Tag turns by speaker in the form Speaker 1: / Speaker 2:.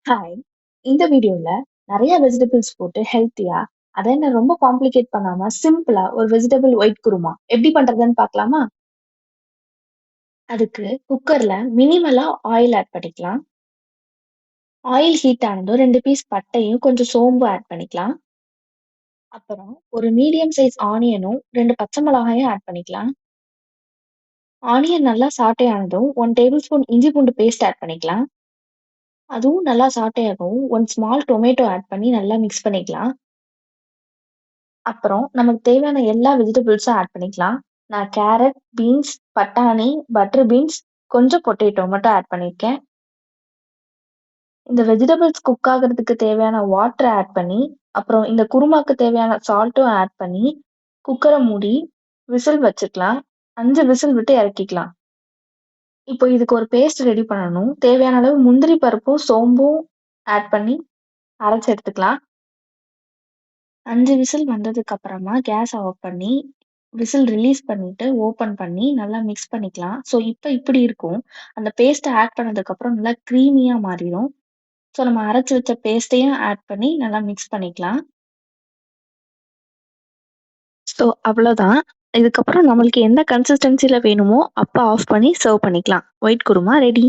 Speaker 1: Hi. இந்த வீடியோல நெறைய வெஜிடபிள்ஸ் போட்டு ஹெல்த்தியா, அத என்ன ரொம்ப காம்ப்ளிகேட் பண்ணாம சிம்பிளா ஒரு வெஜிடபிள் ஒயிட் குருமா எப்படி பண்றதுன்னு பார்க்கலாமா? அதுக்கு குக்கர்ல மினிமலா ஆயில் ஆட் பண்ணிக்கலாம். ஆயில் ஹீட் ஆனதும் 2 பீஸ் பட்டையும், கொஞ்சம் சோம்பு ஆட் பண்ணிக்கலாம். அப்புறம் ஒரு மீடியம் சைஸ் ஆனியனும், 2 பச்சை மிளகாயும் ஆட் பண்ணிக்கலாம். ஆனியன் நல்லா சாட்டே ஆனதும் 1 டேபிள் ஸ்பூன் இஞ்சி பூண்டு பேஸ்ட் ஆட் பண்ணிக்கலாம். அதுவும் நல்லா சாட்டே ஆகவும் 1 ஸ்மால் டொமேட்டோ ஆட் பண்ணி நல்லா மிக்ஸ் பண்ணிக்கலாம். அப்புறம் நமக்கு தேவையான எல்லா வெஜிடபிள்ஸும் ஆட் பண்ணிக்கலாம். நான் கேரட், பீன்ஸ், பட்டாணி, பட்டர் பீன்ஸ், கொஞ்சம் பொட்டேட்டோ மட்டும் ஆட் பண்ணியிருக்கேன். இந்த வெஜிடபிள்ஸ் குக் ஆகுறதுக்கு தேவையான வாட்டர் ஆட் பண்ணி, அப்புறம் இந்த குருமாக்கு தேவையான சால்ட்டும் ஆட் பண்ணி, குக்கர மூடி விசில் வச்சுக்கலாம். 5 விசில் விட்டு இறக்கிக்கலாம். இப்போ இதுக்கு ஒரு பேஸ்ட் ரெடி பண்ணணும். தேவையான அளவு முந்திரி பருப்பும், சோம்பும் ஆட் பண்ணி அரைச்சு எடுத்துக்கலாம். 5 விசில் வந்ததுக்கு அப்புறமா கேஸ ஆஃப் பண்ணி, விசில் ரிலீஸ் பண்ணிட்டு, ஓப்பன் பண்ணி நல்லா மிக்ஸ் பண்ணிக்கலாம். ஸோ, இப்ப இப்படி இருக்கும். அந்த பேஸ்ட்ட ஆட் பண்ணதுக்கப்புறம் நல்லா க்ரீமியா மாறிரும். ஸோ, நம்ம அரைச்சு வச்ச பேஸ்ட்டையும் ஆட் பண்ணி நல்லா மிக்ஸ் பண்ணிக்கலாம். ஸோ, அவ்வளோதான். இதுக்கப்புறம் நம்மளுக்கு எந்த கன்சிஸ்டன்சில வேணுமோ, அப்ப ஆஃப் பண்ணி சர்வ் பண்ணிக்கலாம். White kurma ready.